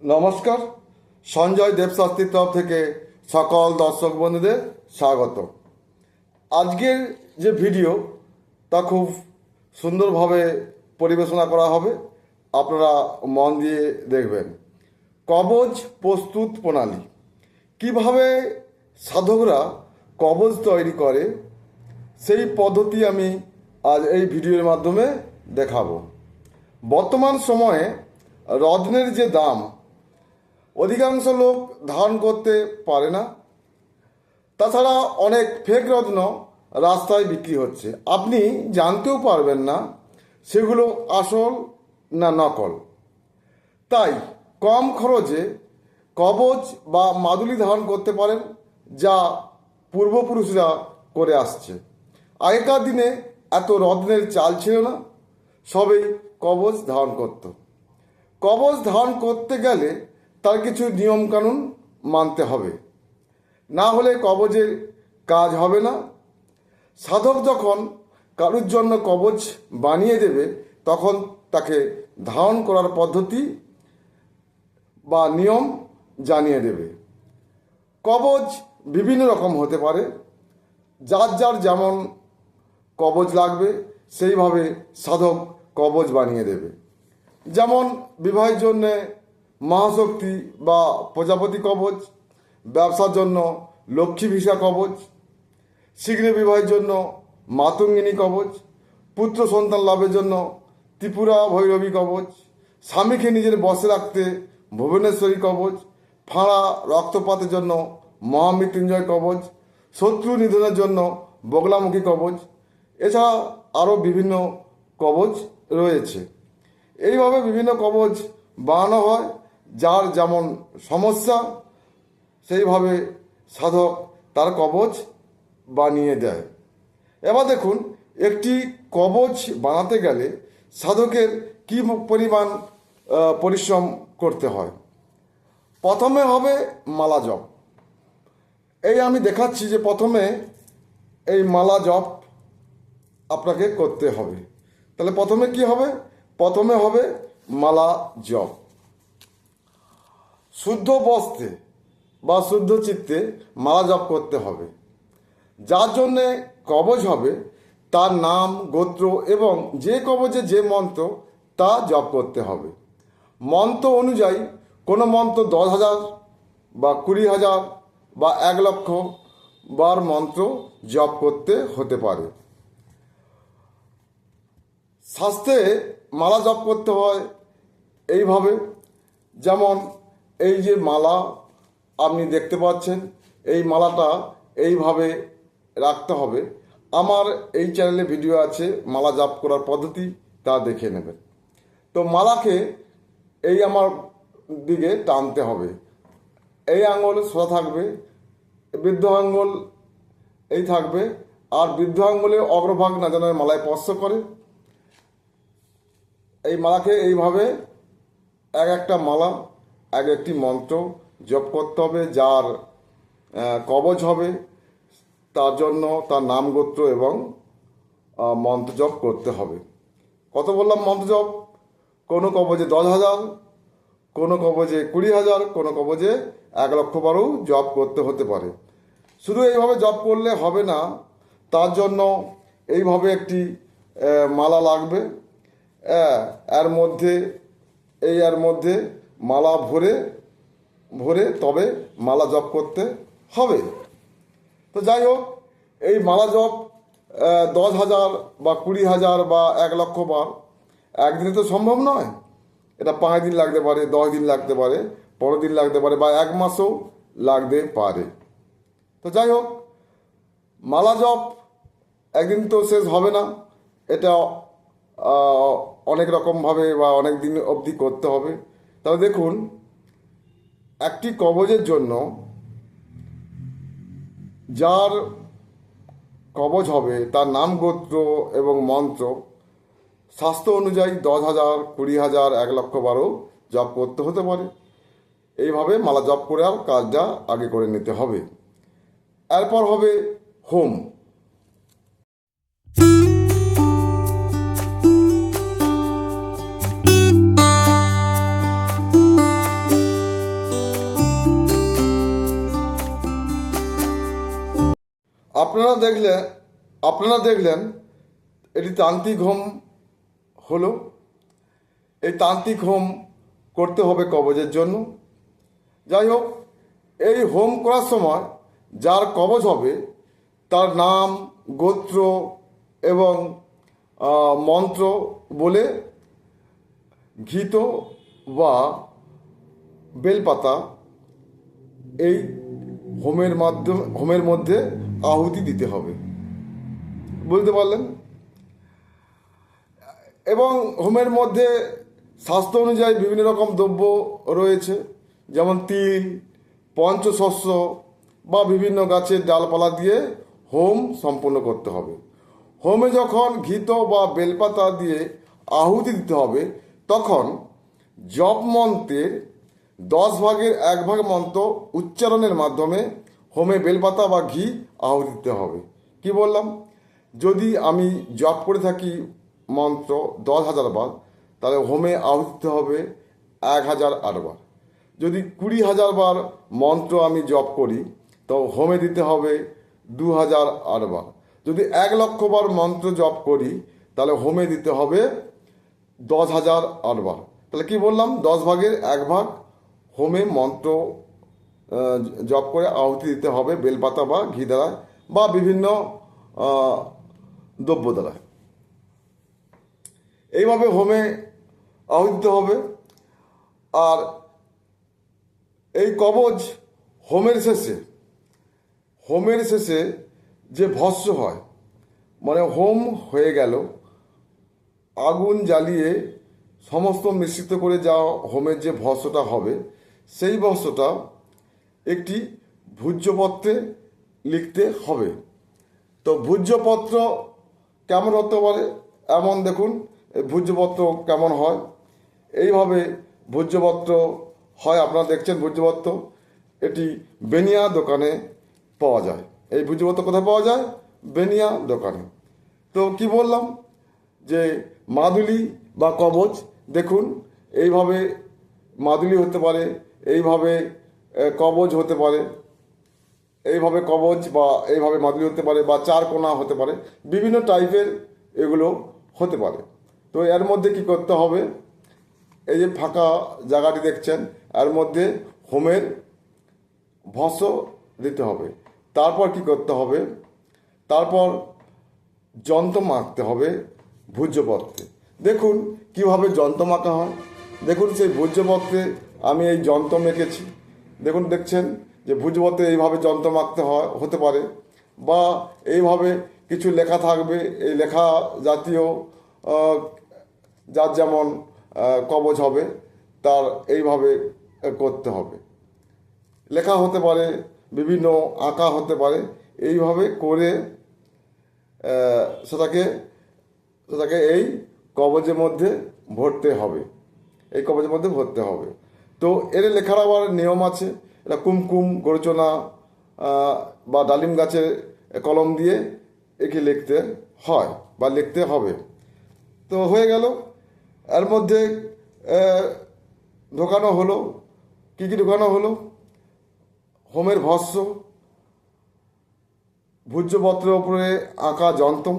নমস্কার। সঞ্জয় দেবশাস্ত্রীর তরফ থেকে সকল দর্শক বন্ধুদের স্বাগত। আজকের যে ভিডিও তা খুব সুন্দরভাবে পরিবেশনা করা হবে, আপনারা মন দিয়ে দেখবেন। কবচ প্রস্তুত প্রণালী, কিভাবে সাধকরা কবচ তৈরি করে সেই পদ্ধতি আমি আজ এই ভিডিওর মাধ্যমে দেখাবো। বর্তমান সময়ে রত্নের যে দাম, অধিকাংশ লোক ধারণ করতে পারে না। তাছাড়া অনেক ফেক রত্ন রাস্তায় বিক্রি হচ্ছে, আপনি জানতেও পারবেন না সেগুলো আসল না নকল। তাই কম খরচে কবচ বা মাদুলি ধারণ করতে পারেন, যা পূর্বপুরুষরা করে আসছে। আগেকার দিনে এত রত্নের চাল ছিল না, সবেই কবচ ধারণ করত। কবচ ধারণ করতে গেলে তার কিছু নিয়মকানুন মানতে হবে, না হলে কবচের কাজ হবে না। সাধক যখন কারুর জন্য কবচ বানিয়ে দেবে, তখন তাকে ধারণ করার পদ্ধতি বা নিয়ম জানিয়ে দেবে। কবচ বিভিন্ন রকম হতে পারে, যার যার যেমন কবচ লাগবে সেইভাবে সাধক কবচ বানিয়ে দেবে। যেমন বিবাহের জন্যে মহাশক্তি বা প্রজাপতি কবচ, ব্যবসার জন্য লক্ষ্মী ভিসা কবচ, শীঘ্র বিবাহের জন্য মাতঙ্গিনী কবচ, পুত্র সন্তান লাভের জন্য ত্রিপুরা ভৈরবী কবচ, স্বামীকে নিজের বশে রাখতে ভুবনেশ্বরী কবচ, ফাঁড়া রক্তপাতের জন্য মহামৃত্যুঞ্জয় কবচ, শত্রু নিধনের জন্য বগলামুখী কবচ, এছাড়া আরও বিভিন্ন কবচ রয়েছে। এইভাবে বিভিন্ন কবচ বানানো হয়, যার যেমন সমস্যা সেইভাবে সাধক তার কবচ বানিয়ে দেয়। এবার দেখুন, একটি কবচ বানাতে গেলে সাধকের কী পরিমাণ পরিশ্রম করতে হয়। প্রথমে হবে মালা জপ। এই আমি দেখাচ্ছি যে প্রথমে এই মালা জপ আপনাকে করতে হবে। তাহলে প্রথমে কি হবে? প্রথমে হবে মালা জপ। শুদ্ধ বস্ত্রে বা শুদ্ধ চিত্তে মালা জপ করতে হবে। যার জন্যে কবচ হবে তার নাম, গোত্র এবং যে কবচে যে মন্ত্র তা জপ করতে হবে। মন্ত্র অনুযায়ী কোনো মন্ত্র 10,000 বা 20,000 বা 1,00,000 বার মন্ত্র জপ করতে হতে পারে। শাস্ত্রে মালা জপ করতে হয় এইভাবে। যেমন এই যে মালা আপনি দেখতে পাচ্ছেন, এই মালাটা এইভাবে রাখতে হবে। আমার এই চ্যানেলে ভিডিও আছে মালা জপ করার পদ্ধতি, তা দেখে নেবেন। তো মালাকে এই আমার দিকে টানতে হবে। এই আঙুল সোজা থাকবে, বৃদ্ধ আঙুল এই থাকবে, আর বৃদ্ধ আঙুলের অগ্রভাগ না যেন মালায় স্পর্শ করে। এই মালাকে এইভাবে এক একটা মালা এক একটি মন্ত্র জপ করতে হবে। যার কবচ হবে তার জন্য তার নাম, গোত্র এবং মন্ত্র জপ করতে হবে। কত বললাম মন্ত্র জপ? কোনো কবচে 10,000, কোনো কবচে 20,000, কোনো কবচে 1,00,000 বারও জপ করতে হতে পারে। শুধু এইভাবে জপ করলে হবে না, তার জন্য এইভাবে একটি মালা লাগবে। এর মধ্যে মালা ভরে তবে মালা জপ করতে হবে। তো যাই হোক, এই মালা জপ 10,000 বা 20,000 বা 1,00,000 বার একদিনে তো সম্ভব নয়। এটা 5 দিন লাগতে পারে, 10 দিন লাগতে পারে, 15 দিন লাগতে পারে, বা 1 মাসও লাগতে পারে। তো যাই হোক, মালা জপ একদিন তো শেষ হবে না, এটা অনেক রকমভাবে বা অনেক দিন অবধি করতে হবে। তবে দেখুন, একটি কবচের জন্য যার কবচ হবে তার নাম, গোত্র এবং মন্ত্র শাস্ত্র অনুযায়ী 10,000, 20,000, 1,00,000 বারও জপ করতে হতে পারে। এইভাবে মালা জপ করে আর কাজটা আগে করে নিতে হবে। এরপর হবে হোম। আপনারা দেখলেন এটি তান্ত্রিক হোম হলো। এই তান্ত্রিক হোম করতে হবে কবজের জন্য। যাই হোক, এই হোম করার সময় যার কবজ হবে তার নাম, গোত্র এবং মন্ত্র বলে ঘৃত বা বেলপাতা এই হোমের মধ্যে আহুতি দিতে হবে। বুঝতে পারলেন? এবং হোমের মধ্যে শাস্ত্র অনুযায়ী বিভিন্ন রকম দ্রব্য রয়েছে, যেমন তিল, পঞ্চশস্য বা বিভিন্ন গাছের ডালপালা দিয়ে হোম সম্পন্ন করতে হবে। হোমে যখন ঘৃত বা বেলপাতা দিয়ে আহুতি দিতে হবে, তখন জপ মন্ত্রের 1/10 মন্ত্র উচ্চারণের মাধ্যমে হোমে বেলপাতা বা ঘি আহুতি দিতে হবে। কি বললাম? যদি আমি জপ করে থাকি মন্ত্র 10,000 বার, তাহলে হোমে আহুতি দিতে হবে 1,008 বার। যদি 20,000 বার মন্ত্র আমি জপ করি, তো হোমে দিতে হবে 2,008 বার। যদি 1,00,000 বার মন্ত্র জপ করি, তাহলে হোমে দিতে হবে 10,008 বার। তাহলে কি বললাম? 10/1 হোমে মন্ত্র জপ করে আহুতি দিতে হবে বেলপাতা বা ঘি দ্বারা বা বিভিন্ন দ্রব্য দ্বারা। এইভাবে হোমে আহুতি দিতে হবে। আর এই কবজ হোমের শেষে যে ভস্য হয়, মানে হোম হয়ে গেল, আগুন জ্বালিয়ে সমস্ত মিশ্রিত করে যা হোমের যে ভস্যটা হবে, সেই ভস্যটা একটি ভূজ্যপত্রে লিখতে হবে। তো ভূজ্যপত্র কেমন হতে পারে? এমন দেখুন, এই ভূজ্যপত্র কেমন হয়। এইভাবে ভূজ্যপত্র হয়। আপনারা দেখছেন ভূজ্যপত্র, এটি বেনিয়া দোকানে পাওয়া যায়। এই ভূজ্যপত্র কোথায় পাওয়া যায়? বেনিয়া দোকানে। তো কি বললাম যে মাদুলি বা কবজ, দেখুন এইভাবে মাদুলি হতে পারে, এইভাবে কবজ হতে পারে, এইভাবে কবজ বা এইভাবে মাদুলি হতে পারে, বা 4 কোণা হতে পারে, বিভিন্ন টাইপের এগুলো হতে পারে। তো এর মধ্যে কি করতে হবে? এই যে ফাঁকা জায়গাটি দেখছেন, এর মধ্যে হোমের ভস্য দিতে হবে। তারপর কি করতে হবে? তারপর যন্ত্র মাখতে হবে ভূজ্যপত্রে। দেখুন কিভাবে যন্ত্র মাখা হয়। দেখুন সেই ভূজ্যপত্রে আমি এই যন্ত্র মেখেছি। দেখছেন যে ভূজ্যপত্রে এইভাবে যন্ত্র মাখতে হতে পারে, বা এইভাবে কিছু লেখা থাকবে। এই লেখা জাতীয় যার যেমন কবজ হবে তার এইভাবে করতে হবে। লেখা হতে পারে, বিভিন্ন আঁকা হতে পারে। এইভাবে করে সেটাকে এই কবজের মধ্যে ভরতে হবে। তো এর লেখার আবার নিয়ম আছে। এটা কুমকুম, গরচনা বা ডালিম গাছের কলম দিয়ে একে লিখতে হয় বা লিখতে হবে। তো হয়ে গেল। এর মধ্যে ঢোকানো হলো, কী ঢোকানো হলো? হোমের ভস্য, ভূজ্যপত্রের উপরে আঁকা যন্ত্র,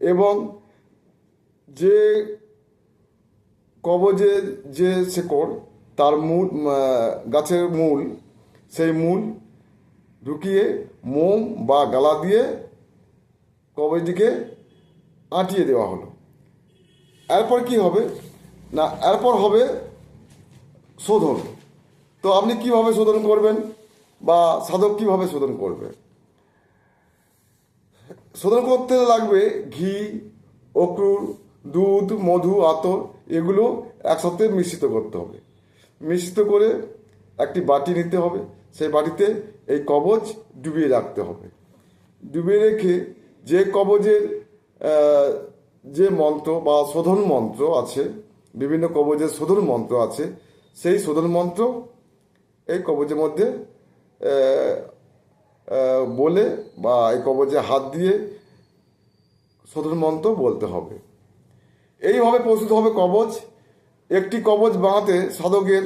এবং যে কবজের যে শেকড়, তার মূল, গাছের মূল, সেই মূল ঢুকিয়ে মোম বা গালা দিয়ে কবজটিকে আঁটিয়ে দেওয়া হলো। এরপর কি হবে না, এরপর হবে শোধন। তো আপনি কিভাবে শোধন করবেন, বা সাধক কিভাবে শোধন করবে? শোধন করতে লাগবে ঘি, অক্রুর, দুধ, মধু, আতর, এগুলো একসাথে মিশ্রিত করতে হবে। মিশ্রিত করে একটি বাটি নিতে হবে। সেই বাটিতে এই কবজ ডুবিয়ে রাখতে হবে। ডুবিয়ে রেখে যে কবজের যে মন্ত্র বা শোধন মন্ত্র আছে, বিভিন্ন কবজের শোধন মন্ত্র আছে, সেই শোধন মন্ত্র এই কবজের মধ্যে বলে বা এই কবজে হাত দিয়ে শোধন মন্ত্র বলতে হবে। এইভাবে প্রস্তুত হবে কবজ। একটি কবজ বানাতে সাধকের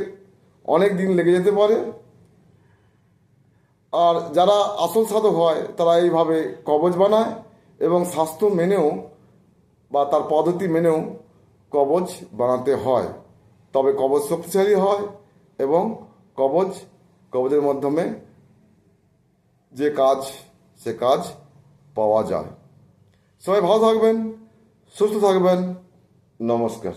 অনেক দিন লেগে যেতে পারে। আর যারা আসল সাধক হয় তারা এইভাবে কবচ বানায় এবং স্বাস্থ্য মেনেও বা তার পদ্ধতি মেনেও কবচ বানাতে হয়, তবে কবচ শক্তিশালী হয় এবং কবচের মাধ্যমে যে কাজ সে কাজ পাওয়া যায়। সবাই ভালো থাকবেন, সুস্থ থাকবেন। নমস্কার।